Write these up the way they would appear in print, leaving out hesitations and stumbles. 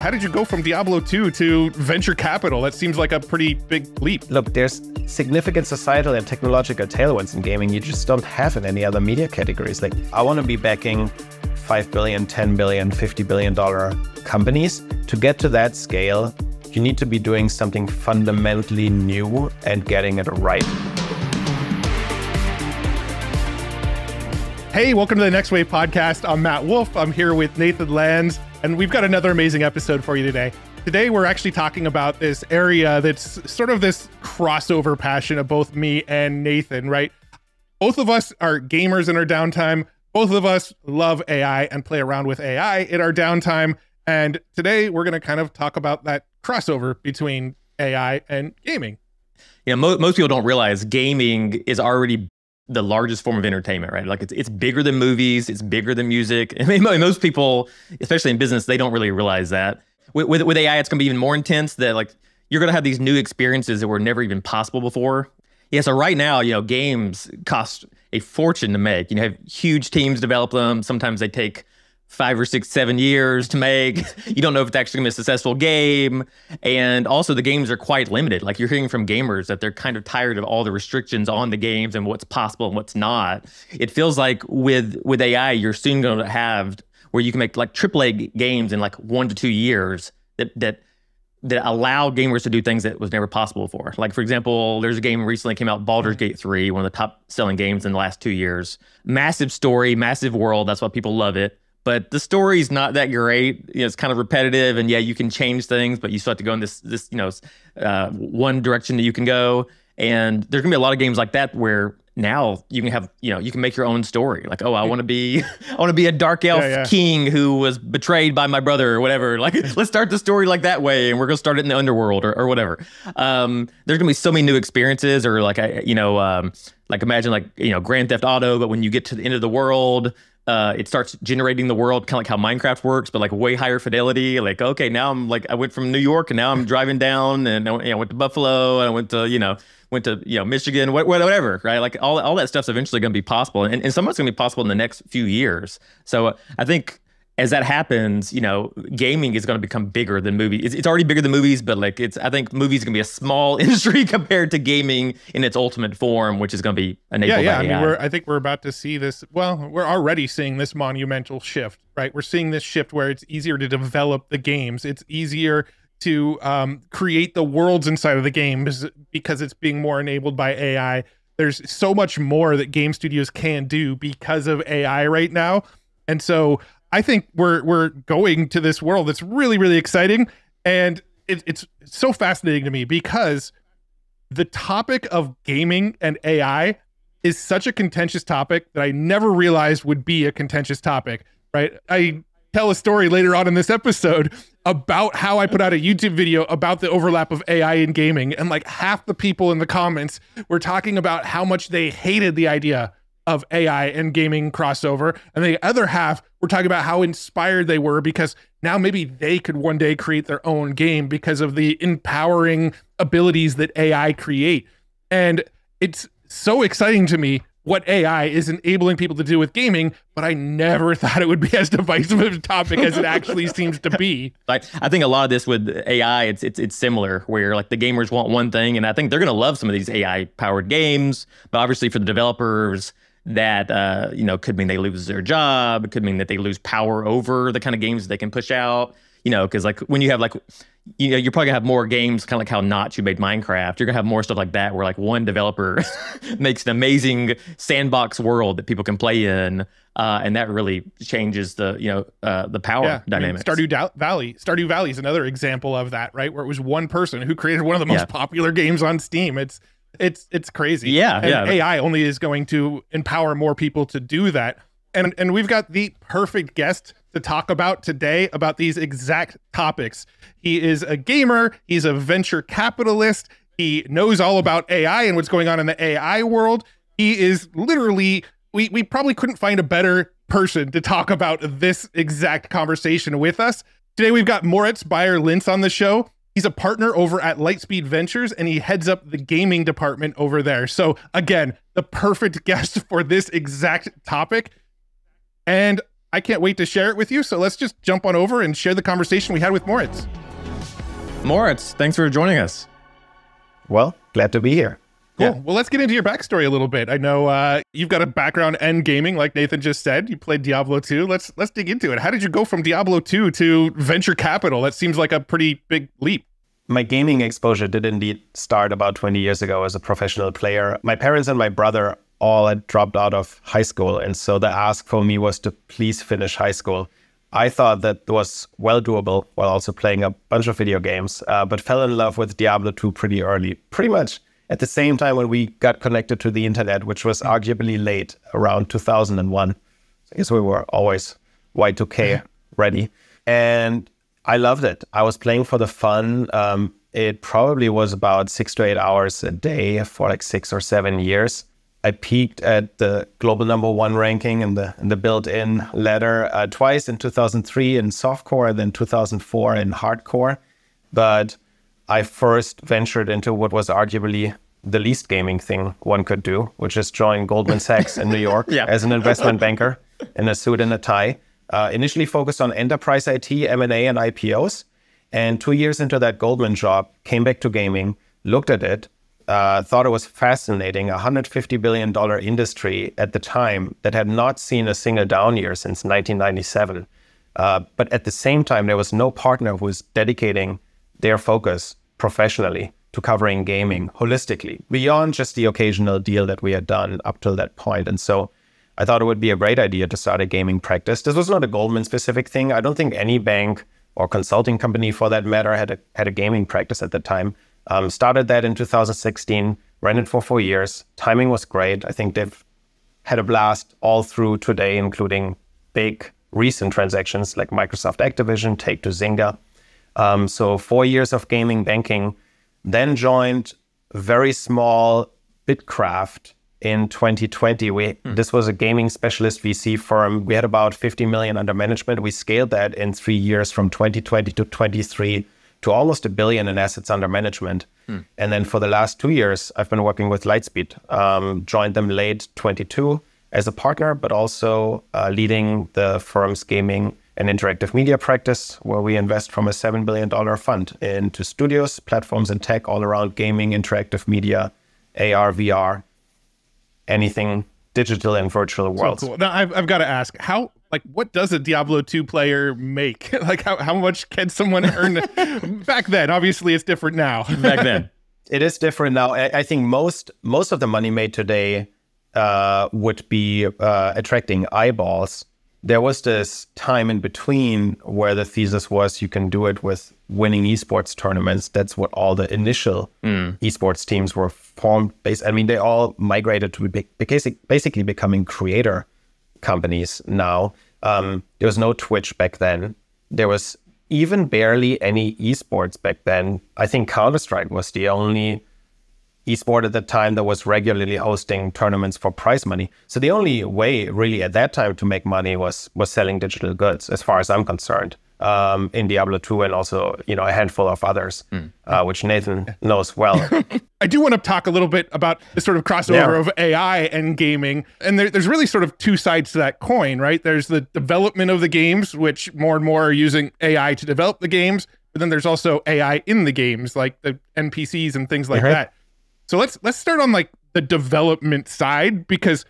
How did you go from Diablo II to venture capital? That seems like a pretty big leap. Look, there's significant societal and technological tailwinds in gaming you just don't have in any other media categories. Like, I want to be backing $5 billion, $10 billion, $50 billion companies. To get to that scale, you need to be doing something fundamentally new and getting it right. Hey, welcome to the Next Wave podcast. I'm Matt Wolf. I'm here with Nathan Lands, and we've got another amazing episode for you today. Today, we're actually talking about this area that's sort of this crossover passion of both me and Nathan, right? Both of us are gamers in our downtime. Both of us love AI and play around with AI in our downtime. And today, we're going to kind of talk about that crossover between AI and gaming. You know, most people don't realize gaming is already the largest form of entertainment, right? Like it's bigger than movies, it's bigger than music. I mean, most people, especially in business, they don't really realize that. With AI, it's gonna be even more intense. That like you're gonna have these new experiences that were never even possible before. Yeah, so right now, you know, games cost a fortune to make. You know, have huge teams develop them. Sometimes they take 5 or 6, 7 years to make. You don't know if it's actually gonna be a successful game. And also the games are quite limited. Like you're hearing from gamers that they're kind of tired of all the restrictions on the games and what's possible and what's not. It feels like with AI, you're soon gonna have where you can make like AAA games in like 1 to 2 years that allow gamers to do things that was never possible before. Like for example, there's a game recently came out, Baldur's Gate 3, one of the top selling games in the last 2 years. Massive story, massive world, that's why people love it. But the story's not that great. You know, it's kind of repetitive, and yeah, you can change things, but you still have to go in this one direction that you can go. And there's gonna be a lot of games like that where now you can have, you know, you can make your own story. Like, oh, I want to be a dark elf king who was betrayed by my brother or whatever. Like, let's start the story like that way, and we're gonna start it in the underworld or whatever. There's gonna be so many new experiences, or like like imagine like, you know, Grand Theft Auto, but when you get to the end of the world, it starts generating the world kind of like how Minecraft works, but like way higher fidelity. Like, okay, now I'm like, I went from New York and now I'm driving down, and I went to Buffalo, and I went to Michigan, whatever, right? Like all that stuff's eventually going to be possible, and some of it's going to be possible in the next few years. So I think as that happens, you know, gaming is going to become bigger than movies. It's already bigger than movies, but like I think movies are going to be a small industry compared to gaming in its ultimate form, which is going to be enabled by AI. I mean, I think we're about to see this. Well, we're already seeing this monumental shift, right? We're seeing this shift where it's easier to develop the games. It's easier to create the worlds inside of the games because it's being more enabled by AI. There's so much more that game studios can do because of AI right now. And so I think we're going to this world that's really, really exciting. And it's so fascinating to me because the topic of gaming and AI is such a contentious topic that I never realized would be a contentious topic, right? I tell a story later on in this episode about how I put out a YouTube video about the overlap of AI in gaming. And like half the people in the comments were talking about how much they hated the idea of AI and gaming crossover. And the other half were talking about how inspired they were because now maybe they could one day create their own game because of the empowering abilities that AI create. And it's so exciting to me what AI is enabling people to do with gaming, but I never thought it would be as divisive of a topic as it actually seems to be. Like, I think a lot of this with AI, it's similar, where like the gamers want one thing, and I think they're gonna love some of these AI-powered games, but obviously for the developers, that could mean they lose their job. It could mean that they lose power over the kind of games they can push out. You know, because like when you have like, you know, you're probably gonna have more games, kind of like how Notch who made Minecraft. You're gonna have more stuff like that, where like one developer makes an amazing sandbox world that people can play in, and that really changes the the power dynamics. I mean, Stardew Valley is another example of that, right? Where it was one person who created one of the most popular games on Steam. It's crazy. Yeah, and AI only is going to empower more people to do that. And we've got the perfect guest to talk about today about these exact topics. He is a gamer. He's a venture capitalist. He knows all about AI and what's going on in the AI world. He is literally, we probably couldn't find a better person to talk about this exact conversation with us. Today, we've got Moritz Baier-Lentz on the show. He's a partner over at Lightspeed Ventures, and he heads up the gaming department over there. So again, the perfect guest for this exact topic. And I can't wait to share it with you. So let's just jump on over and share the conversation we had with Moritz. Moritz, thanks for joining us. Well, glad to be here. Cool. Yeah. Well, let's get into your backstory a little bit. I know you've got a background in gaming, like Nathan just said. You played Diablo 2. Let's dig into it. How did you go from Diablo 2 to venture capital? That seems like a pretty big leap. My gaming exposure did indeed start about 20 years ago as a professional player. My parents and my brother all had dropped out of high school, and so the ask for me was to please finish high school. I thought that was well doable while also playing a bunch of video games, but fell in love with Diablo 2 pretty early, pretty much at the same time when we got connected to the internet, which was arguably late, around 2001. I guess we were always Y2K ready. And I loved it. I was playing for the fun. It probably was about 6 to 8 hours a day for like 6 or 7 years. I peaked at the global #1 ranking in the built-in ladder twice, in 2003 in softcore, then 2004 in hardcore. But I first ventured into what was arguably the least gaming thing one could do, which is join Goldman Sachs in New York as an investment banker in a suit and a tie. Initially focused on enterprise IT, M&A, and IPOs. And 2 years into that Goldman job, came back to gaming, looked at it, thought it was fascinating, a $150 billion industry at the time that had not seen a single down year since 1997. But at the same time, there was no partner who was dedicating their focus professionally to covering gaming holistically, beyond just the occasional deal that we had done up till that point. And so I thought it would be a great idea to start a gaming practice. This was not a Goldman-specific thing. I don't think any bank or consulting company, for that matter, had a gaming practice at the time. Started that in 2016, ran it for 4 years. Timing was great. I think they've had a blast all through today, including big recent transactions like Microsoft Activision, Take to Zynga. So 4 years of gaming banking, then joined very small Bitcraft in 2020. This was a gaming specialist VC firm. We had about 50 million under management. We scaled that in 3 years from 2020 to 23 to almost $1 billion in assets under management. And then for the last 2 years, I've been working with Lightspeed. Joined them late 22 as a partner, but also leading the firm's gaming and interactive media practice, where we invest from a $7 billion fund into studios, platforms, and tech all around gaming, interactive media, AR, VR, anything digital and virtual worlds. So cool. Now I've got to ask, what does a Diablo 2 player make? Like how much can someone earn back then? Obviously it's different now. Back then. It is different now. I think most of the money made today would be attracting eyeballs. There was this time in between where the thesis was you can do it with winning esports tournaments. That's what all the initial esports teams were formed based. I mean, they all migrated to basically becoming creator companies now. There was no Twitch back then. There was even barely any esports back then. I think Counter-Strike was the only esport at the time that was regularly hosting tournaments for prize money. So the only way really at that time to make money was selling digital goods, as far as I'm concerned, in Diablo 2 and also, a handful of others, which Nathan knows well. I do want to talk a little bit about the sort of crossover of AI and gaming. And there's really sort of two sides to that coin, right? There's the development of the games, which more and more are using AI to develop the games. But then there's also AI in the games, like the NPCs and things like that. So let's start on like the development side, because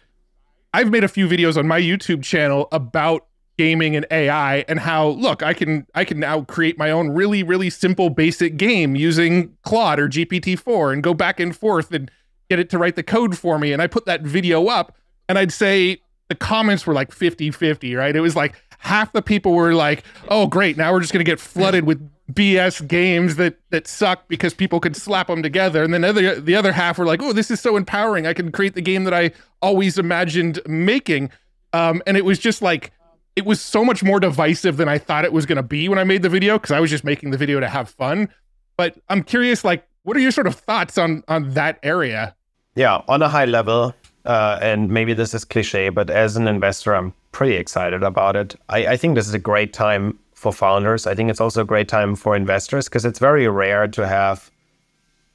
I've made a few videos on my YouTube channel about gaming and AI and how, look, I can now create my own really, really simple basic game using Claude or GPT-4 and go back and forth and get it to write the code for me. And I put that video up and I'd say the comments were like 50-50, right? It was like half the people were like, oh, great, now we're just going to get flooded with BS games that suck because people could slap them together. And then the other half were like, oh, this is so empowering. I can create the game that I always imagined making. And it was just like, it was so much more divisive than I thought it was going to be when I made the video, because I was just making the video to have fun. But I'm curious, like, what are your sort of thoughts on that area? Yeah, on a high level, and maybe this is cliche, but as an investor, I'm pretty excited about it. I think this is a great time for founders. I think it's also a great time for investors, because it's very rare to have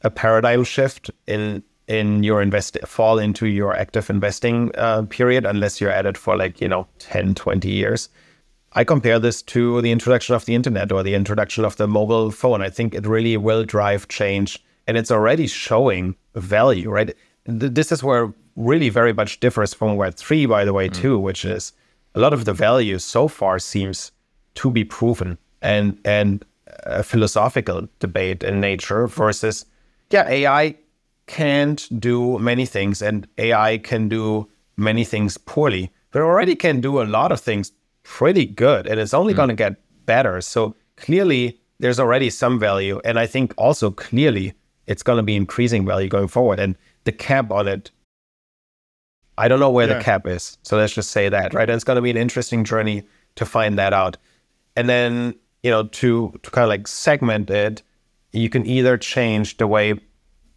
a paradigm shift in in your fall into your active investing period unless you're at it for 10, 20 years. I compare this to the introduction of the internet or the introduction of the mobile phone. I think it really will drive change, and it's already showing value, right? This is where really very much differs from Web3, by the way, too, which is a lot of the value so far seems to be proven and a philosophical debate in nature versus, AI can't do many things and AI can do many things poorly, but already can do a lot of things pretty good, and it's only going to get better. So clearly there's already some value, and I think also clearly it's going to be increasing value going forward. And the cap on it, I don't know where the cap is, so let's just say that, right? And it's going to be an interesting journey to find that out. And then, to kind of segment it, you can either change the way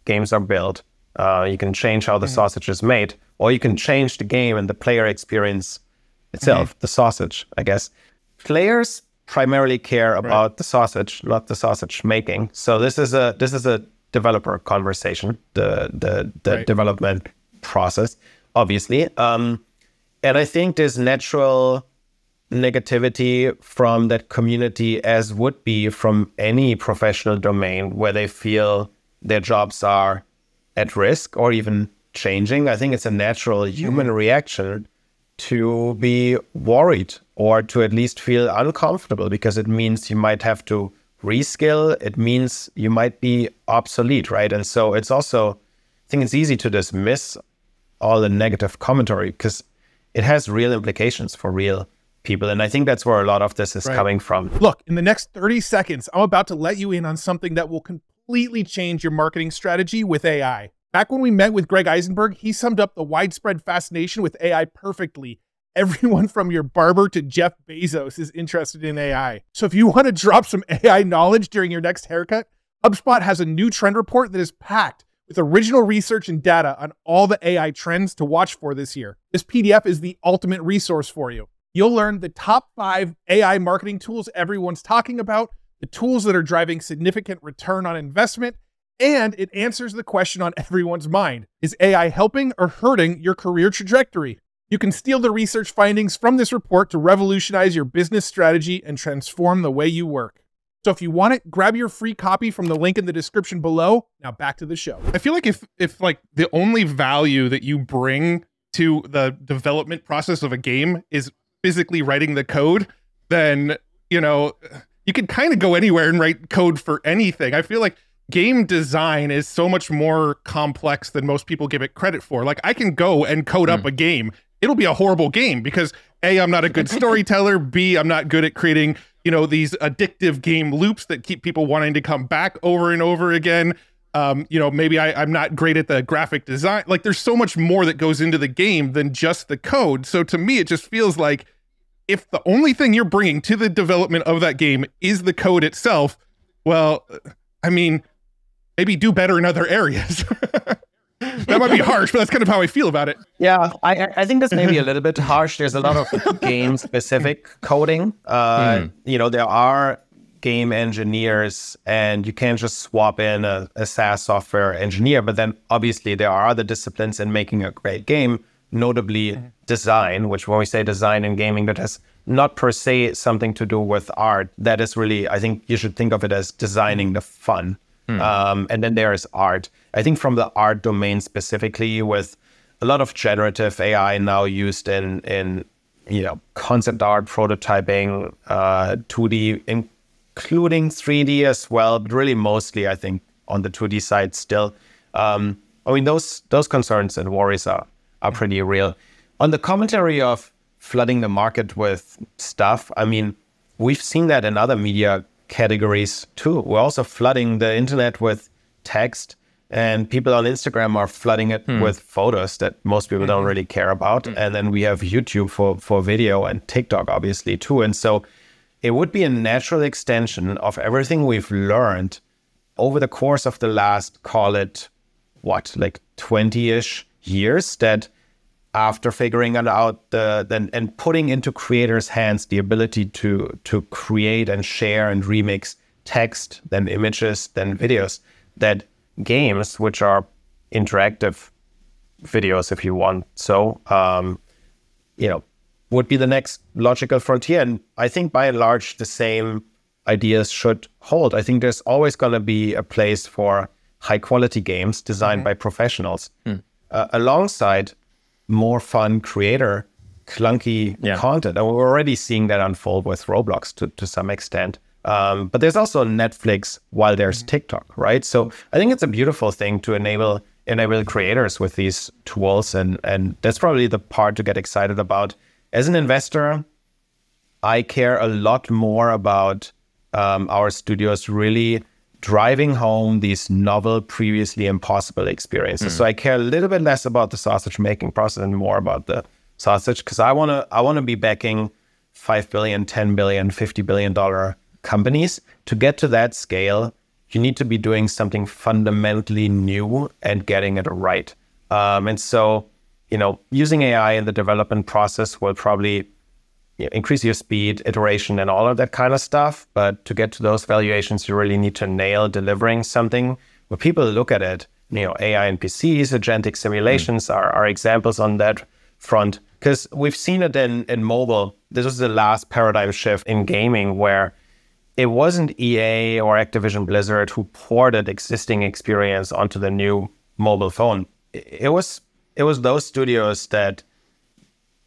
games are built, you can change how the sausage is made, or you can change the game and the player experience itself, the sausage, I guess. Players primarily care about the sausage, not the sausage making. So this is a developer conversation, the development process, obviously. And I think there's natural negativity from that community, as would be from any professional domain where they feel their jobs are at risk or even changing. I think it's a natural human reaction to be worried or to at least feel uncomfortable, because it means you might have to reskill. It means you might be obsolete, right? And so it's also, I think it's easy to dismiss all the negative commentary because it has real implications for real people. And I think that's where a lot of this is coming from. Look, in the next 30 seconds, I'm about to let you in on something that will completely change your marketing strategy with AI. Back when we met with Greg Eisenberg, he summed up the widespread fascination with AI perfectly. Everyone from your barber to Jeff Bezos is interested in AI. So if you want to drop some AI knowledge during your next haircut, HubSpot has a new trend report that is packed with original research and data on all the AI trends to watch for this year. This PDF is the ultimate resource for you. You'll learn the top 5 AI marketing tools everyone's talking about, the tools that are driving significant return on investment, and it answers the question on everyone's mind. Is AI helping or hurting your career trajectory? You can steal the research findings from this report to revolutionize your business strategy and transform the way you work. So if you want it, grab your free copy from the link in the description below. Now back to the show. I feel like if the only value that you bring to the development process of a game is physically writing the code, then, you can kind of go anywhere and write code for anything. I feel like game design is so much more complex than most people give it credit for. Like, I can go and code up a game. It'll be a horrible game because A, I'm not a good storyteller. B, I'm not good at creating, these addictive game loops that keep people wanting to come back over and over again. Maybe I'm not great at the graphic design. Like, there's so much more that goes into the game than just the code. So to me, it just feels like if the only thing you're bringing to the development of that game is the code itself, well, I mean, maybe do better in other areas. That might be harsh, but that's kind of how I feel about it. Yeah, I think that's maybe a little bit harsh. There's a lot of game-specific coding. There are game engineers, and you can't just swap in a SaaS software engineer. But then obviously there are other disciplines in making a great game, notably design, which when we say design in gaming, that has not per se something to do with art. That is really, I think you should think of it as designing the fun. And then there is art. I think from the art domain specifically, with a lot of generative AI now used in concept art, prototyping, 2D, including 3D as well, but really mostly I think on the 2D side still. Those concerns and worries are pretty real. On the commentary of flooding the market with stuff, we've seen that in other media categories too. We're also flooding the internet with text, and people on Instagram are flooding it with photos that most people don't really care about. And then we have YouTube for video, and TikTok obviously too. And so it would be a natural extension of everything we've learned over the course of the last, call it, 20-ish years, that after figuring it out and putting into creators' hands the ability to create and share and remix text, then images, then videos, that games, which are interactive videos if you want. So, would be the next logical frontier. And I think by and large, the same ideas should hold. I think there's always going to be a place for high quality games designed by professionals alongside more fun creator, clunky content. And we're already seeing that unfold with Roblox to some extent. But there's also Netflix while there's TikTok, right? So I think it's a beautiful thing to enable creators with these tools. And that's probably the part to get excited about. As an investor, I care a lot more about our studios really driving home these novel, previously impossible experiences. So I care a little bit less about the sausage making process and more about the sausage, because I wanna be backing $5 billion, $10 billion, $50 billion companies. To get to that scale, you need to be doing something fundamentally new and getting it right. And so, using AI in the development process will probably increase your speed, iteration, and all of that kind of stuff. But to get to those valuations, you really need to nail delivering something where people look at it. AI and PCs, agentic simulations are examples on that front. Because we've seen it in mobile. This was the last paradigm shift in gaming where it wasn't EA or Activision Blizzard who ported existing experience onto the new mobile phone. It was those studios that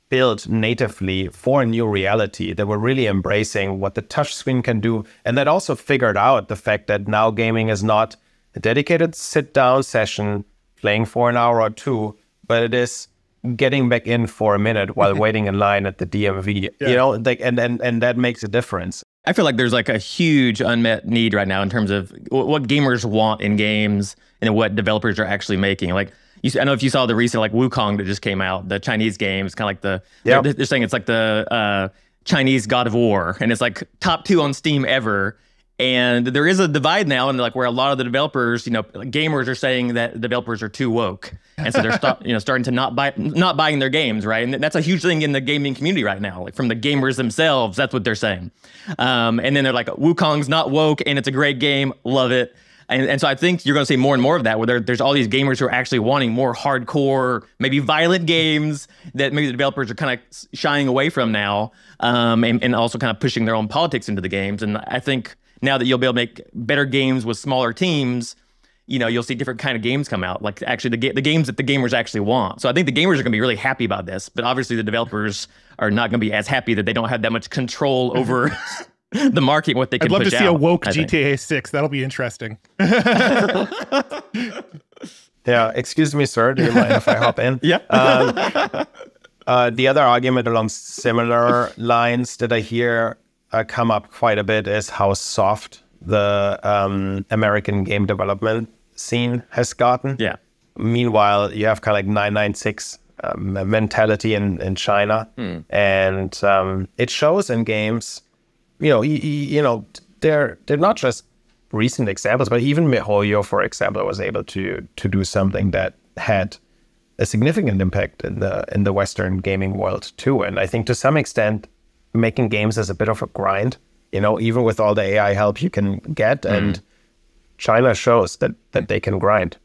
built natively for a new reality, that were really embracing what the touchscreen can do, and that also figured out the fact that now gaming is not a dedicated sit-down session playing for an hour or two, but it is getting back in for a minute while waiting in line at the DMV. And that makes a difference. I feel like there's like a huge unmet need right now in terms of what gamers want in games and what developers are actually making. Like, I don't know if you saw the recent like Wukong that just came out, the Chinese game. It's kind of like they're saying it's like the Chinese God of War, and it's like top 2 on Steam ever. And there is a divide now, and like where a lot of the developers, gamers are saying that developers are too woke, and so they're starting to not buying their games, right? And that's a huge thing in the gaming community right now. Like from the gamers themselves, that's what they're saying. And then they're like, Wukong's not woke, and it's a great game, love it. And so I think you're going to see more and more of that, where there's all these gamers who are actually wanting more hardcore, maybe violent games that maybe the developers are kind of shying away from now, and also kind of pushing their own politics into the games. And I think now that you'll be able to make better games with smaller teams, you'll see different kind of games come out, like actually the games that the gamers actually want. So I think the gamers are going to be really happy about this, but obviously the developers are not going to be as happy that they don't have that much control over the market, what they can push out. I'd love to see a woke GTA 6. That'll be interesting. Yeah, excuse me, sir. Do you mind if I hop in? Yeah. The other argument along similar lines that I hear come up quite a bit is how soft the American game development scene has gotten. Yeah. Meanwhile, you have kind of like 996 mentality in China, and it shows in games. They're not just recent examples, but even MiHoYo, for example, was able to do something that had a significant impact in the Western gaming world too. And I think to some extent, making games is a bit of a grind, even with all the AI help you can get. And China shows that they can grind.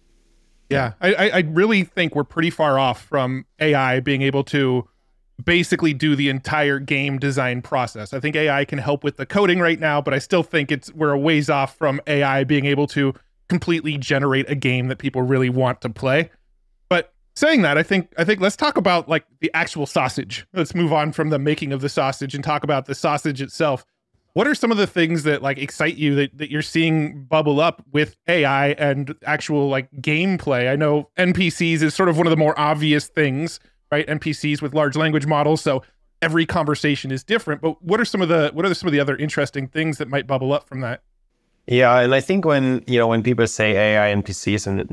Yeah, I really think we're pretty far off from AI being able to basically do the entire game design process. I think AI can help with the coding right now, but I still think we're a ways off from AI being able to completely generate a game that people really want to play. But saying that, I think let's talk about like the actual sausage. Let's move on from the making of the sausage and talk about the sausage itself. What are some of the things that like excite you that you're seeing bubble up with AI and actual like gameplay? I know NPCs is sort of one of the more obvious things, right? NPCs with large language models, so every conversation is different. But what are some of the other interesting things that might bubble up from that? Yeah, and I think when people say AI NPCs, and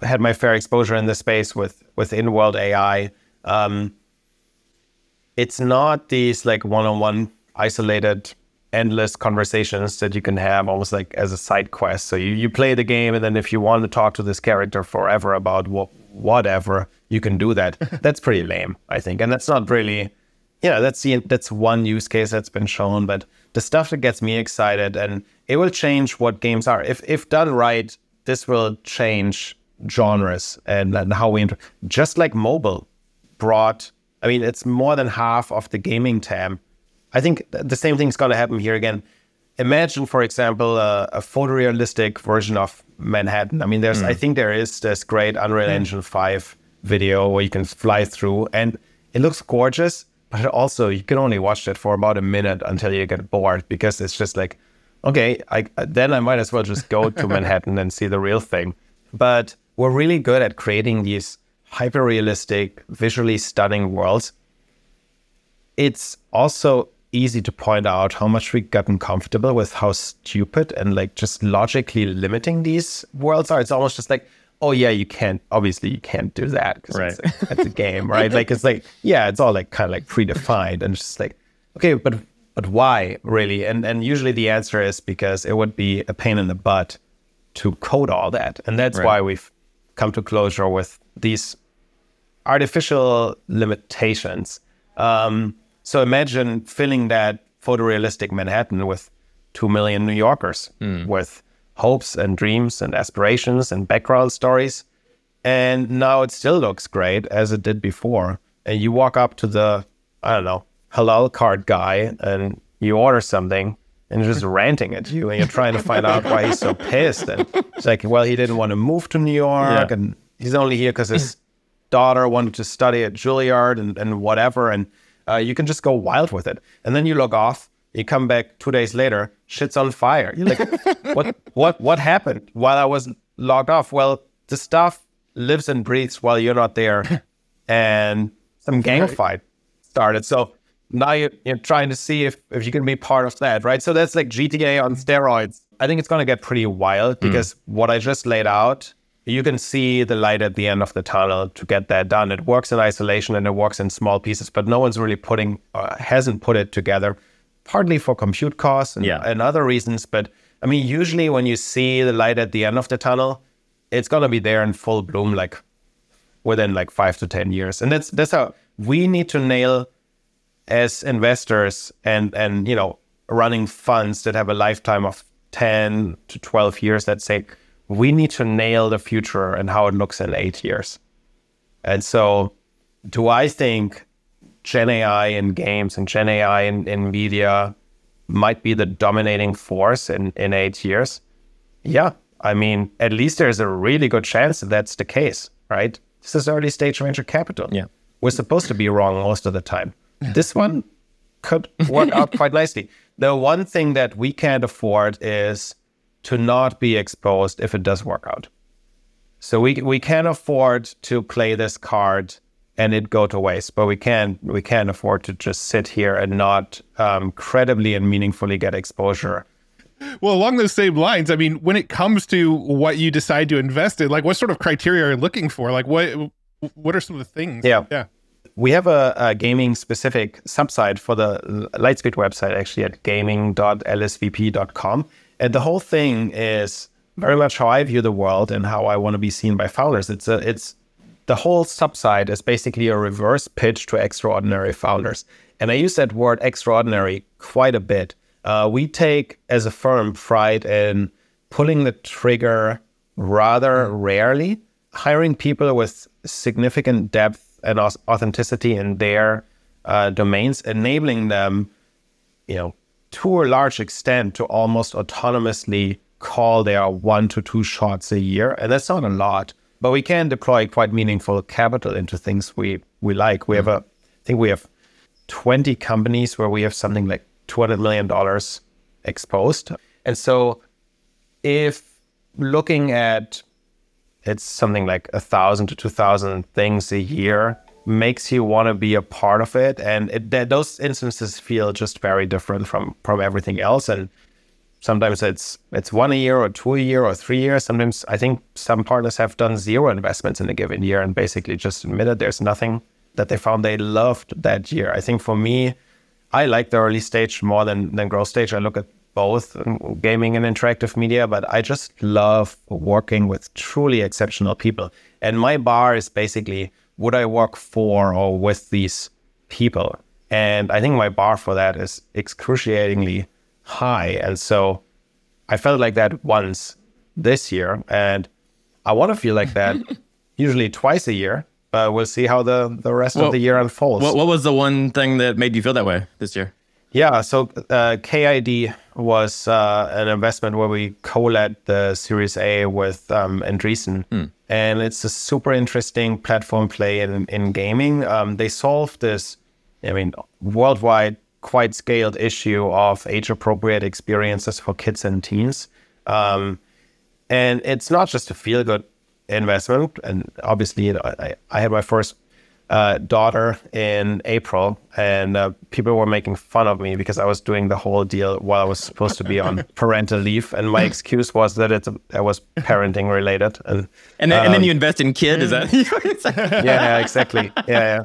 I had my fair exposure in this space with in-world AI, it's not these like one-on-one isolated endless conversations that you can have almost like as a side quest. So you play the game, and then if you want to talk to this character forever about whatever, you can do that. That's pretty lame, I think. And that's not really, that's one use case that's been shown, but the stuff that gets me excited, and it will change what games are. If done right, this will change genres and how we just like mobile brought, I mean, it's more than half of the gaming TAM. I think the same thing's going to happen here again. Imagine, for example, a photorealistic version of Manhattan. I mean, I think there is this great Unreal Engine 5 video where you can fly through, and it looks gorgeous, but also you can only watch that for about a minute until you get bored, because it's just like, okay, then I might as well just go to Manhattan and see the real thing. But we're really good at creating these hyper-realistic, visually stunning worlds. It's also easy to point out how much we've gotten comfortable with how stupid and like just logically limiting these worlds are. It's almost just like, oh yeah, you can't do that because it's a game, right? Like, it's like, yeah, it's all like kind of like predefined, and it's just like, okay, but why really? And usually the answer is because it would be a pain in the butt to code all that. And that's why we've come to closure with these artificial limitations. So imagine filling that photorealistic Manhattan with 2 million New Yorkers with hopes and dreams and aspirations and background stories. And now it still looks great as it did before. And you walk up to the, I don't know, halal cart guy and you order something and he's just ranting at you and you're trying to find out why he's so pissed. And it's like, well, he didn't want to move to New York and he's only here because his daughter wanted to study at Juilliard and whatever. And you can just go wild with it. And then you log off, you come back 2 days later, shit's on fire. You're like, what happened while I was logged off? Well, the stuff lives and breathes while you're not there. And some gang fight started. So now you're trying to see if you can be part of that, right? So that's like GTA on steroids. I think it's going to get pretty wild because what I just laid out, you can see the light at the end of the tunnel to get that done. It works in isolation and it works in small pieces, but no one's really hasn't put it together, partly for compute costs and other reasons. But I mean, usually when you see the light at the end of the tunnel, it's going to be there in full bloom, like within like 5 to 10 years. And that's how we need to nail as investors and running funds that have a lifetime of 10 to 12 years, let's say. We need to nail the future and how it looks in 8 years. And so do I think GenAI in games and GenAI in media might be the dominating force in 8 years? Yeah. I mean, at least there's a really good chance that that's the case, right? This is early stage venture capital. Yeah. We're supposed to be wrong most of the time. This one could work out quite nicely. The one thing that we can't afford is to not be exposed if it does work out. So we can't afford to play this card and it go to waste, but we can afford to just sit here and not credibly and meaningfully get exposure. Well, along those same lines, I mean, when it comes to what you decide to invest in, like what sort of criteria are you looking for? Like what are some of the things? Yeah. We have a gaming-specific subsite for the Lightspeed website, actually, at gaming.lsvp.com. And the whole thing is very much how I view the world and how I want to be seen by founders. It's the whole subsite is basically a reverse pitch to extraordinary founders. And I use that word extraordinary quite a bit. We take, as a firm, pride in pulling the trigger rather rarely, hiring people with significant depth and authenticity in their domains, enabling them, to a large extent, to almost autonomously call their 1 to 2 shots a year. And that's not a lot, but we can deploy quite meaningful capital into things we like. We have I think we have 20 companies where we have something like $200 million exposed. And so if looking at it's something like 1,000 to 2,000 things a year makes you want to be a part of it. And those instances feel just very different from everything else. And sometimes it's 1 a year or 2 a year or 3 years. Sometimes I think some partners have done 0 investments in a given year and basically just admitted there's nothing that they found they loved that year. I think for me, I like the early stage more than growth stage. I look at both gaming and interactive media, but I just love working with truly exceptional people. And my bar is basically, would I work for or with these people? And I think my bar for that is excruciatingly high. And so I felt like that once this year. And I want to feel like that usually twice a year, but we'll see how the rest of the year unfolds. What was the one thing that made you feel that way this year? Yeah, so KID was an investment where we co-led the Series A with Andreessen. And it's a super interesting platform play in gaming. They solved this, worldwide, quite scaled issue of age-appropriate experiences for kids and teens. And it's not just a feel-good investment. And obviously, I had my first daughter in April, and people were making fun of me because I was doing the whole deal while I was supposed to be on parental leave, and my excuse was that it was parenting related. And then you invest in kid, is that? yeah, exactly. Yeah.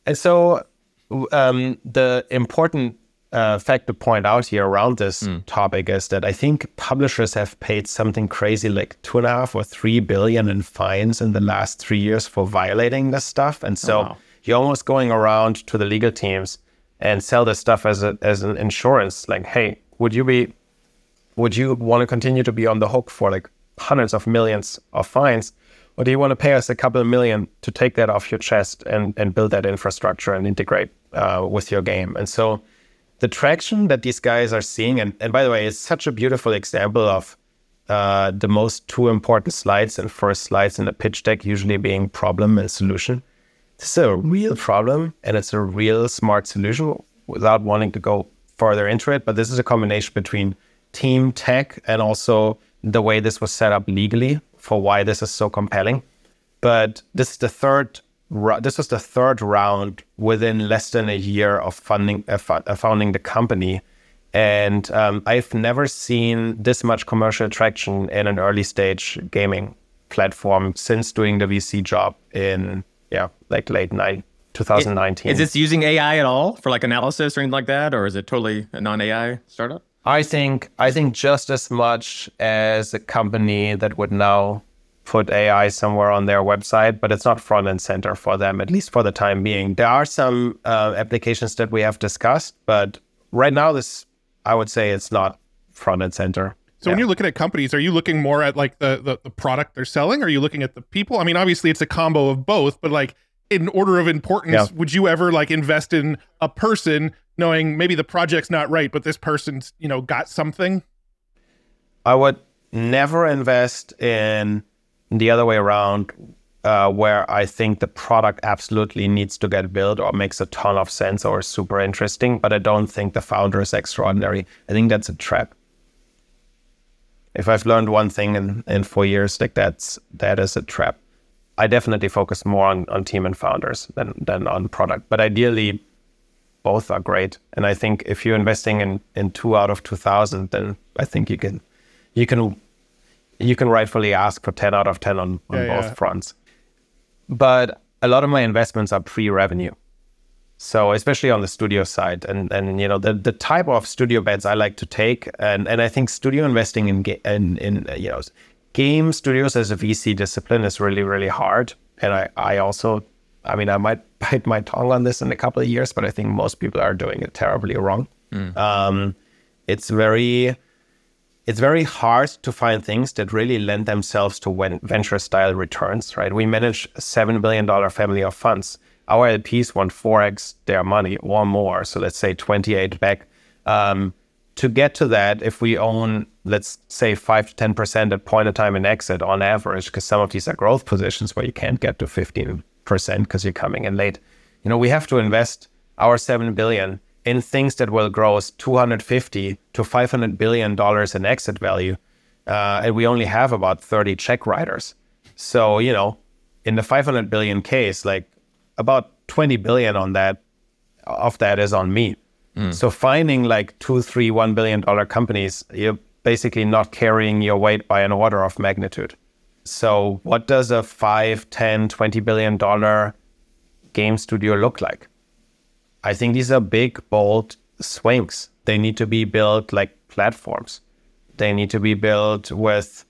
And so the important fact to point out here around this topic is that I think publishers have paid something crazy like 2.5 or 3 billion in fines in the last 3 years for violating this stuff. And so you're almost going around to the legal teams and sell this stuff as an insurance. Like, hey, would you want to continue to be on the hook for like hundreds of millions of fines? Or do you want to pay us a couple of million to take that off your chest and build that infrastructure and integrate with your game? And so the traction that these guys are seeing, and by the way, it's such a beautiful example of the most two important slides and first slides in the pitch deck usually being problem and solution. This is a real problem, and it's a real smart solution without wanting to go further into it. But this is a combination between team tech and also the way this was set up legally for why this is so compelling. But this is the third. This was the third round within less than a year of founding the company. And I've never seen this much commercial traction in an early stage gaming platform since doing the VC job in late 2019. Is this using AI at all for like analysis or anything like that? Or is it totally a non-AI startup? I think just as much as a company that would now put AI somewhere on their website, but it's not front and center for them, at least for the time being. There are some applications that we have discussed, but right now, I would say it's not front and center. So when you're looking at companies, are you looking more at like the product they're selling? Or are you looking at the people? I mean, obviously it's a combo of both, but like in order of importance, would you ever like invest in a person knowing maybe the project's not right, but this person's, got something? I would never invest in the other way around, where I think the product absolutely needs to get built or makes a ton of sense or is super interesting, but I don't think the founder is extraordinary. I think that's a trap. If I've learned one thing in 4 years, like that is a trap. I definitely focus more on team and founders than on product, but ideally both are great. And I think if you're investing in 2 out of 2,000, then I think you can rightfully ask for 10 out of 10 on both fronts. But a lot of my investments are pre-revenue. So especially on the studio side, and the type of studio bets I like to take, and I think studio investing in game studios as a VC discipline is really, really hard. And I might bite my tongue on this in a couple of years, but I think most people are doing it terribly wrong. It's very hard to find things that really lend themselves to venture-style returns, right? We manage a $7 billion family of funds. Our LPs want 4x their money or more, so let's say 28 back. To get to that, if we own, let's say 5 to 10% at point of time in exit on average, because some of these are growth positions where you can't get to 15% because you're coming in late. We have to invest our $7 billion in things that will grow us $250 to $500 billion in exit value. And we only have about 30 check writers. So, in the 500 billion case, like about 20 billion of that is on me. So finding like 2, 3, $1 billion companies, you're basically not carrying your weight by an order of magnitude. So what does a 5, 10, $20 billion game studio look like? I think these are big, bold swings. They need to be built like platforms. They need to be built with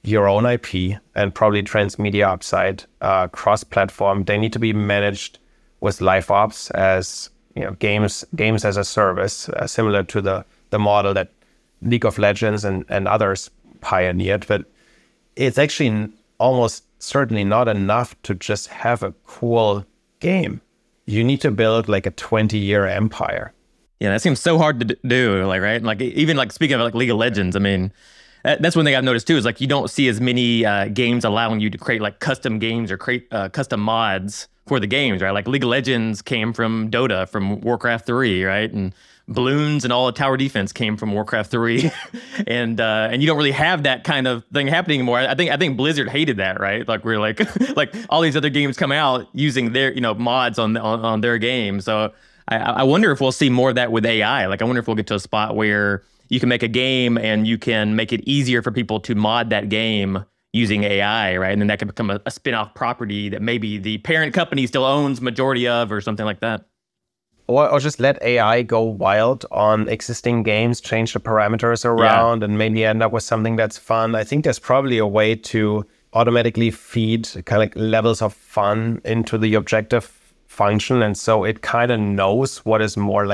your own IP and probably transmedia upside, cross-platform. They need to be managed with live ops as games as a service, similar to the model that League of Legends and others pioneered. But it's actually almost certainly not enough to just have a cool game. You need to build like a 20-year empire. Yeah, that seems so hard to do, like, right? Like, even like speaking of like League of Legends, I mean, that's one thing I've noticed too, is like you don't see as many games allowing you to create like custom games or create custom mods for the games, right? Like League of Legends came from Dota, from Warcraft 3, right? And balloons and all the tower defense came from Warcraft 3. and you don't really have that kind of thing happening anymore. I think Blizzard hated that, right? Like we're like like all these other games come out using their, mods on their game. So I wonder if we'll see more of that with AI. Like I wonder if we'll get to a spot where you can make a game and you can make it easier for people to mod that game using AI, right? And then that can become a spin-off property that maybe the parent company still owns majority of or something like that. Or just let AI go wild on existing games, change the parameters around, and maybe end up with something that's fun. I think there's probably a way to automatically feed kind of like levels of fun into the objective function, and so it kind of knows what is more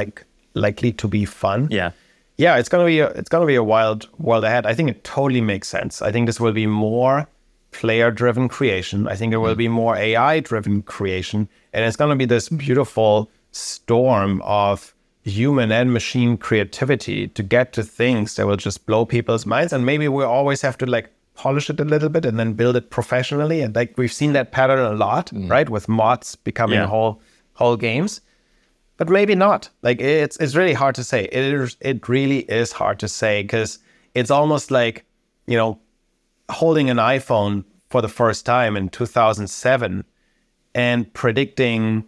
likely to be fun. Yeah, it's gonna be a wild world ahead. I think it totally makes sense. I think this will be more player-driven creation. I think it will be more AI-driven creation, and it's gonna be this beautiful storm of human and machine creativity to get to things that will just blow people's minds. And maybe we always have to like polish it a little bit and then build it professionally. And like we've seen that pattern a lot, right? With mods becoming whole games. But maybe not. Like it's really hard to say. It really is hard to say, because it's almost like, holding an iPhone for the first time in 2007 and predicting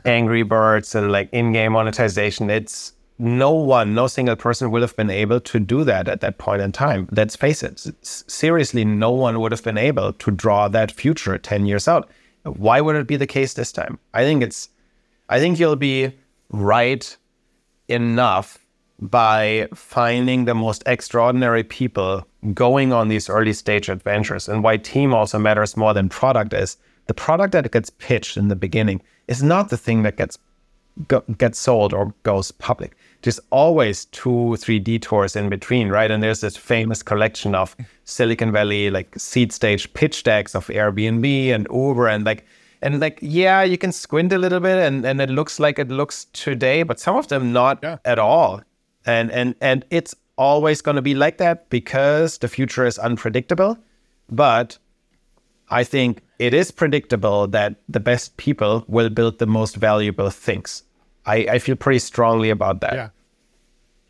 Angry Birds and like in-game monetization. It's no single person would have been able to do that at that point in time. Let's face it. Seriously, no one would have been able to draw that future 10 years out. Why would it be the case this time? I think you'll be right enough by finding the most extraordinary people going on these early stage adventures. And why team also matters more than product is the product that gets pitched in the beginning is not the thing that gets sold or goes public. There's always 2-3 detours in between, right? And there's this famous collection of Silicon Valley like seed stage pitch decks of Airbnb and Uber and yeah, you can squint a little bit and it looks like it looks today, but some of them not at all. And it's always going to be like that because the future is unpredictable. But I think it is predictable that the best people will build the most valuable things. I feel pretty strongly about that. Yeah.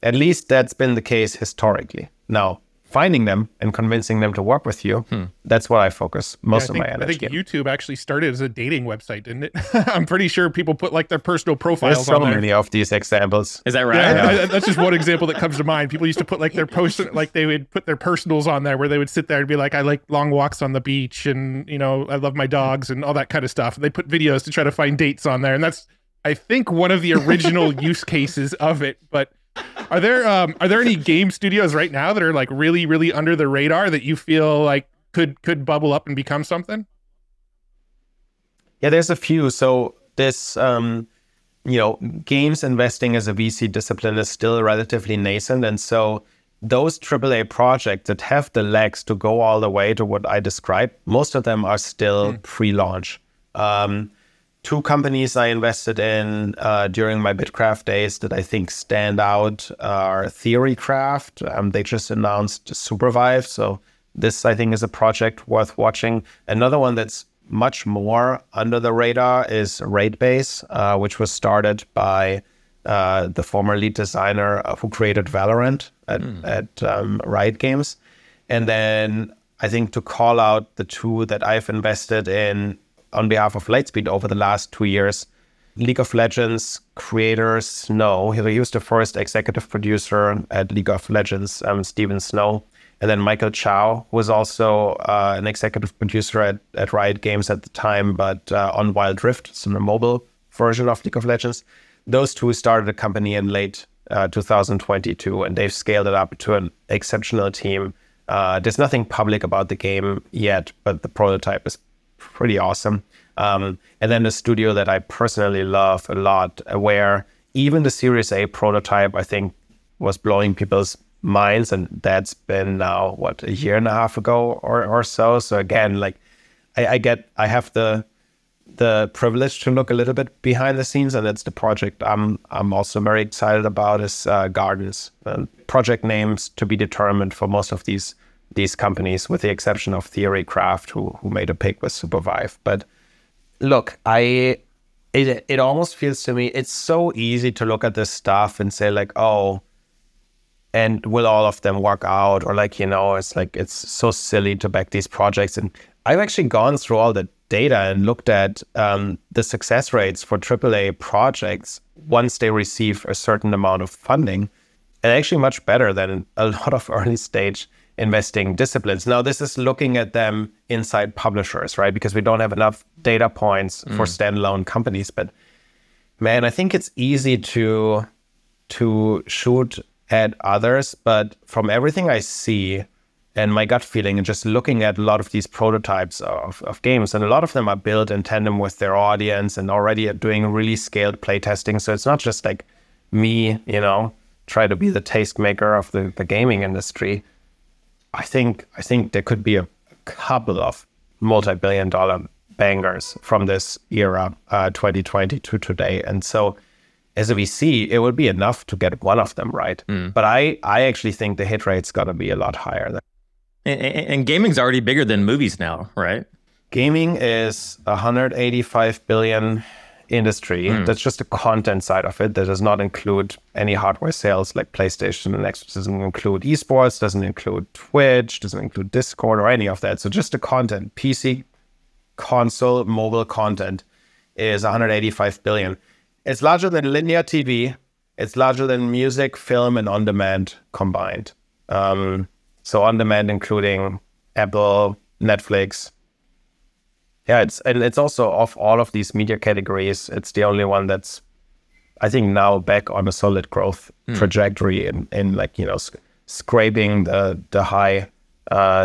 At least that's been the case historically. Now, finding them and convincing them to work with you, that's what I focus most of my energy. I think YouTube actually started as a dating website, didn't it? I'm pretty sure people put like their personal profiles on there. There's so many of these examples. Is that right? Yeah. That's just one example that comes to mind. People used to put like their they would put their personals on there where they would sit there and be like, I like long walks on the beach and, I love my dogs and all that kind of stuff. And they put videos to try to find dates on there. And that's, I think, one of the original use cases of it. But are there any game studios right now that are like really, really under the radar that you feel like could bubble up and become something? Yeah, there's a few. So this, games investing as a VC discipline is still relatively nascent. And so those AAA projects that have the legs to go all the way to what I described, most of them are still pre-launch. 2 companies I invested in during my Bitcraft days that I think stand out are Theorycraft. They just announced Supervive. So this, I think, is a project worth watching. Another one that's much more under the radar is RateBase, which was started by the former lead designer who created Valorant at Riot Games. And then I think to call out the 2 that I've invested in on behalf of Lightspeed over the last 2 years, League of Legends creator Snow. He was the first executive producer at League of Legends, Steven Snow. And then Michael Chow was also an executive producer at Riot Games at the time, but on Wild Rift, so the mobile version of League of Legends. Those 2 started a company in late 2022, and they've scaled it up to an exceptional team. There's nothing public about the game yet, but the prototype is pretty awesome. And then a studio that I personally love a lot, where even the Series A prototype, I think, was blowing people's minds, and that's been now what, a year and a half ago or so. So again, like I have the privilege to look a little bit behind the scenes, and that's the project I'm also very excited about is Gardens. Project names to be determined for most of these companies, with the exception of Theorycraft, who made a pick with Supervive. But look, it almost feels to me, it's so easy to look at this stuff and say like, oh, and will all of them work out? Or like, it's like, it's so silly to back these projects. And I've actually gone through all the data and looked at the success rates for AAA projects once they receive a certain amount of funding, and actually much better than a lot of early stage investing disciplines. Now, this is looking at them inside publishers, right? Because we don't have enough data points for standalone companies. But man, I think it's easy to shoot at others. But from everything I see and my gut feeling, and just looking at a lot of these prototypes of games, and a lot of them are built in tandem with their audience and already are doing really scaled playtesting. So it's not just like me, try to be the tastemaker of the gaming industry. I think there could be a couple of multi-billion-dollar bangers from this era, 2020 to today. And so as a VC, it would be enough to get one of them right. But I actually think the hit rate's got to be a lot higher. And gaming's already bigger than movies now, right? Gaming is a $185 billion industry. That's just the content side of it. That does not include any hardware sales like PlayStation and Xbox. Doesn't include esports, doesn't include Twitch, doesn't include Discord or any of that. So just the content, PC, console, mobile content is 185 billion. It's larger than linear TV. It's larger than music, film, and on-demand combined. So on-demand including Apple, Netflix. Yeah, it's also of all of these media categories, it's the only one that's, I think, now back on a solid growth trajectory in like, scraping the high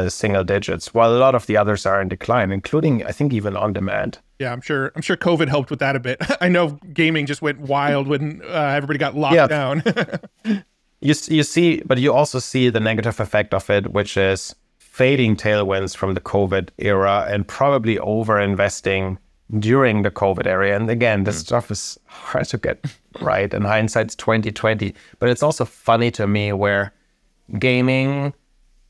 single digits, while a lot of the others are in decline, including, I think, even on demand. Yeah, I'm sure COVID helped with that a bit. I know gaming just went wild when everybody got locked down. You see, but you also see the negative effect of it, which is fading tailwinds from the COVID era and probably over-investing during the COVID era. And again, this stuff is hard to get right, and hindsight's 2020. But it's also funny to me where gaming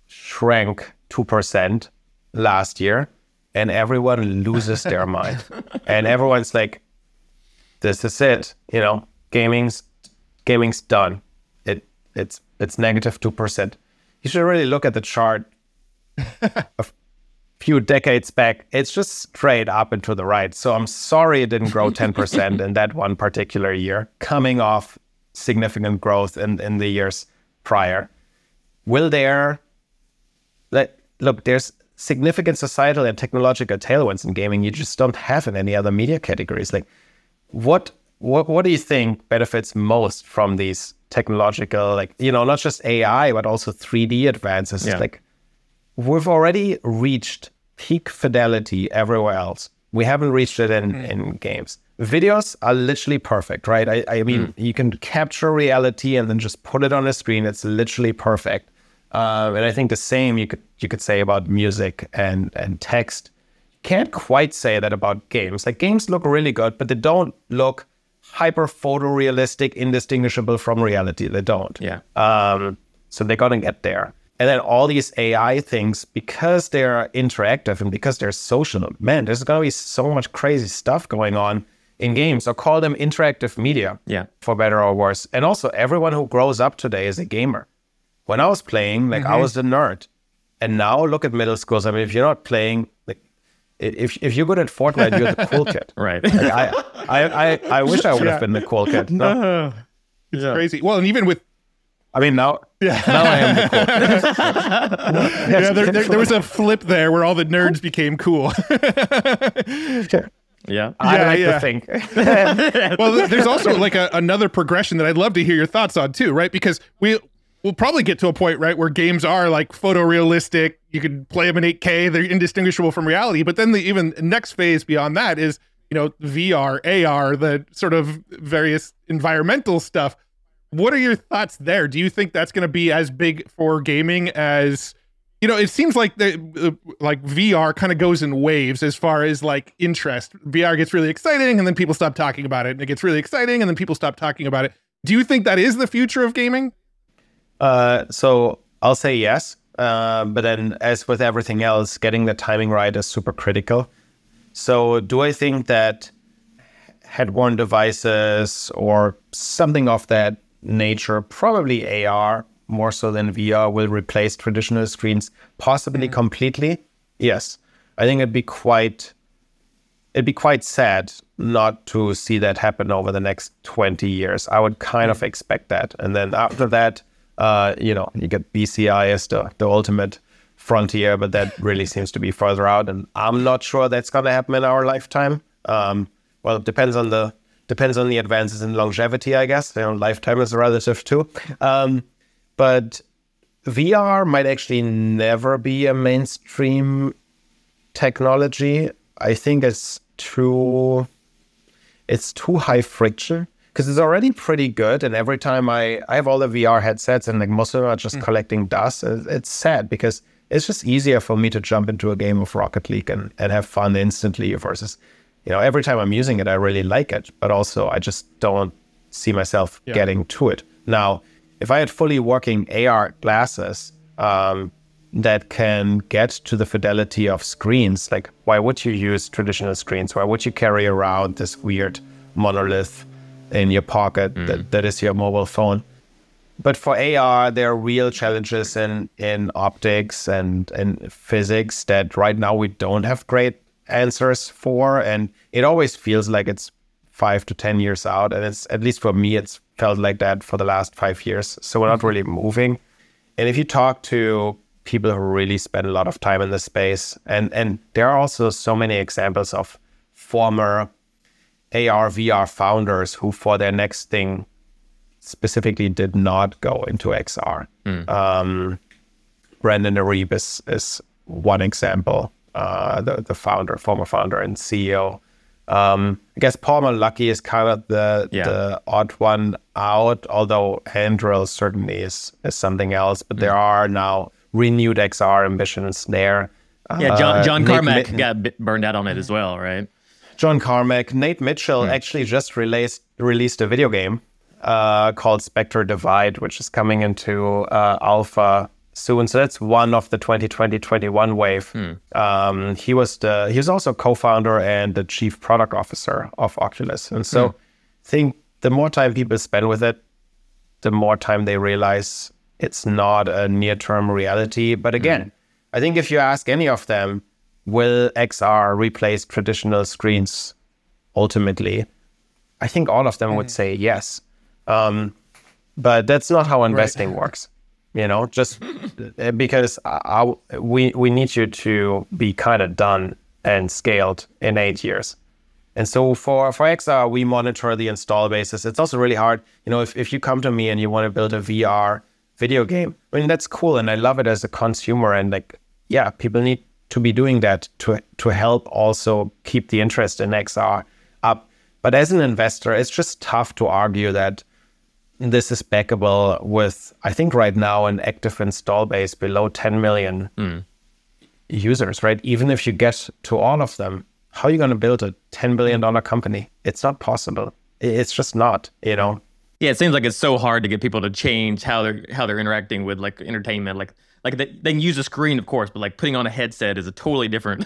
shrank 2% last year, and everyone loses their mind. And everyone's like, this is it. Gaming's done. It's negative 2%. You should really look at the chart a few decades back. It's just straight up and to the right. So I'm sorry it didn't grow 10% in that one particular year, coming off significant growth in the years prior. Will there... Look, there's significant societal and technological tailwinds in gaming you just don't have in any other media categories. Like, what do you think benefits most from these technological, like, not just AI, but also 3D advances? Yeah. Like, we've already reached peak fidelity everywhere else. We haven't reached it in games. Videos are literally perfect, right? I mean, you can capture reality and then just put it on a screen. It's literally perfect. And I think the same you could say about music and text. Can't quite say that about games. Like, games look really good, but they don't look hyper photorealistic, indistinguishable from reality. They don't. Yeah. So they're gonna get there. And then all these AI things, because they're interactive and because they're social, man, there's gonna be so much crazy stuff going on in games. So call them interactive media, for better or worse. And also, everyone who grows up today is a gamer. When I was playing, like, I was the nerd. And now look at middle schools. I mean, if you're not playing, like, if you're good at Fortnite, you're the cool kid. Right. Like, I wish I would have been the cool kid. No. It's crazy. Well, and even with... I mean, now I am the cool kid. There was a flip there where all the nerds became cool. Yeah. I like to think. Well, there's also like another progression that I'd love to hear your thoughts on too, right? Because we'll probably get to a point, right, where games are like photorealistic. You could play them in 8K. They're indistinguishable from reality. But then the even next phase beyond that is, VR, AR, the sort of various environmental stuff. What are your thoughts there? Do you think that's going to be as big for gaming as, it seems like like VR kind of goes in waves as far as like interest. VR gets really exciting and then people stop talking about it. And it gets really exciting and then people stop talking about it. Do you think that is the future of gaming? So I'll say yes. But then as with everything else, getting the timing right is super critical. So do I think that head-worn devices or something of that nature, probably AR more so than VR, will replace traditional screens, possibly completely? Yes. I think it'd be quite sad not to see that happen over the next 20 years. I would kind of expect that. And then after that, you get BCI as the ultimate frontier, but that really seems to be further out. And I'm not sure that's going to happen in our lifetime. Well, it depends on the advances in longevity, I guess. Lifetime is relative too. But VR might actually never be a mainstream technology. I think it's too high friction because it's already pretty good. And every time I have all the VR headsets and like most of them are just collecting dust. It's sad because it's just easier for me to jump into a game of Rocket League and have fun instantly versus, every time I'm using it, I really like it, but also I just don't see myself getting to it. Now, if I had fully working AR glasses that can get to the fidelity of screens, like why would you use traditional screens? Why would you carry around this weird monolith in your pocket that is your mobile phone? But for AR, there are real challenges in optics and physics that right now we don't have great answers for. And it always feels like it's 5 to 10 years out. And it's, at least for me, it's felt like that for the last 5 years. So we're not really moving. And if you talk to people who really spend a lot of time in the space, and there are also so many examples of former AR, VR founders who for their next thing specifically did not go into XR. Brandon Arib is one example, the former founder and CEO. I guess Paul Malucky is kind of the odd one out, although Andrel certainly is something else. But there are now renewed XR ambitions there. John Carmack got burned out on it as well, right? John Carmack. Nate Mitchell actually just released a video game called Spectre Divide, which is coming into alpha soon. So that's one of the 2020-21 wave. He was also co-founder and the chief product officer of Oculus. And so I think the more time people spend with it, the more time they realize it's not a near-term reality. But again, I think if you ask any of them, will XR replace traditional screens ultimately? I think all of them would say yes. But that's not how investing works. Just because we need you to be kind of done and scaled in 8 years. And so for XR, we monitor the install basis. It's also really hard. If you come to me and you want to build a VR video game, I mean, that's cool. And I love it as a consumer. And people need to be doing that to help also keep the interest in XR up. But as an investor, it's just tough to argue that this is backable with, I think right now, an active install base below 10 million users, right? Even if you get to all of them, how are you going to build a $10 billion company? It's not possible. It's just not, Yeah, it seems like it's so hard to get people to change how they're interacting with like entertainment. Like they can use a screen, of course, but like putting on a headset is a totally different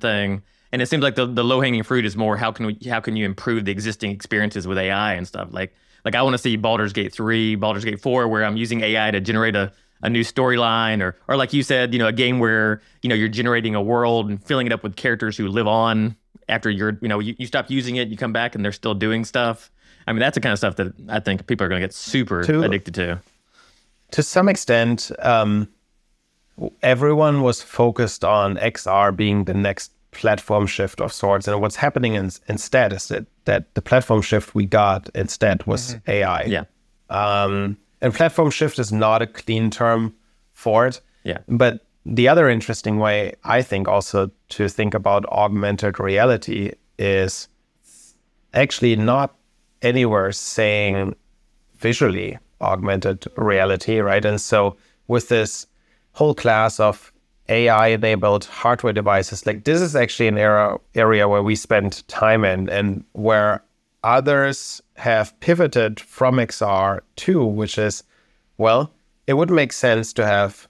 thing. And it seems like the low hanging fruit is more how can you improve the existing experiences with AI and stuff. Like I want to see Baldur's Gate 3, Baldur's Gate 4, where I'm using AI to generate a new storyline, or like you said, a game where you're generating a world and filling it up with characters who live on after you stop using it, you come back and they're still doing stuff. I mean, that's the kind of stuff that I think people are going to get super addicted to. To some extent, everyone was focused on XR being the next platform shift of sorts. And what's happening instead is that the platform shift we got instead was AI. Yeah. And platform shift is not a clean term for it. Yeah. But the other interesting way, I think, also to think about augmented reality is actually not anywhere saying visually augmented reality, right? And so with this whole class of AI-enabled hardware devices, like this is actually an area where we spend time in, and where others have pivoted from XR to, which is, well, it would make sense to have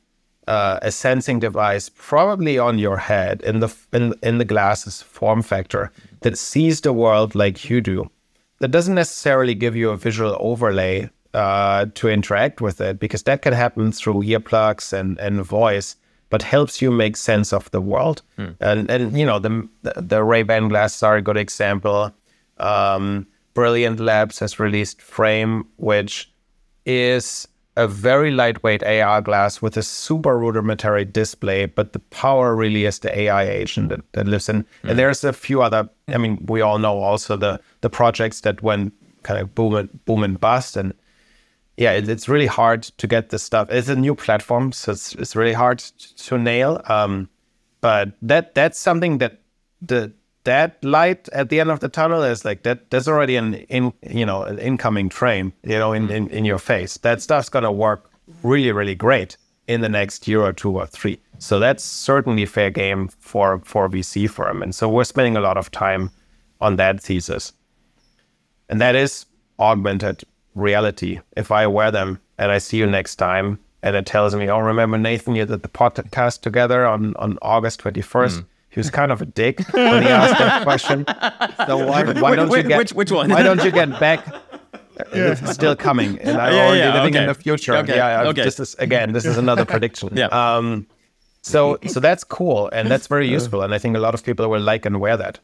a sensing device probably on your head in the glasses form factor that sees the world like you do. That doesn't necessarily give you a visual overlay to interact with it, because that can happen through earplugs and voice, but helps you make sense of the world. And you know, the Ray-Ban glasses are a good example. Brilliant Labs has released Frame, which is a very lightweight AR glass with a super rudimentary display, but the power really is the AI agent that lives in. And there's a few other, I mean, we all know also the projects that went kind of boom and bust. And yeah, it's really hard to get this stuff. It's a new platform, so it's really hard to nail. But that's something that that light at the end of the tunnel is like that. There's already an incoming train, in your face. That stuff's gonna work really, really great in the next year or 2 or 3. So that's certainly fair game for VC firm. And so we're spending a lot of time on that thesis. And that is augmented reality. If I wear them and I see you next time, and it tells me, oh, remember Nathan, you did the podcast together on August 21st. He was kind of a dick when he asked that question. So why don't you get which one? Why don't you get back? It's still coming, and I'm already living in the future. Okay. This is another prediction. Yeah. So that's cool, and that's very useful, and I think a lot of people will like and wear that.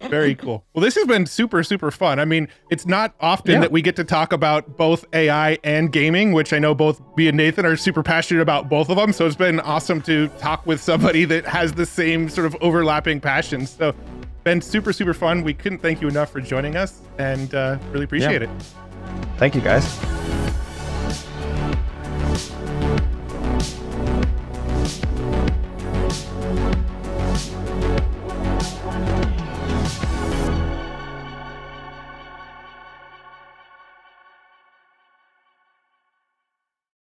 Very cool. Well, this has been super, super fun. I mean, it's not often that we get to talk about both AI and gaming, which I know both me and Nathan are super passionate about both of them. So it's been awesome to talk with somebody that has the same sort of overlapping passions. So been super, super fun. We couldn't thank you enough for joining us, and really appreciate it. Thank you, guys.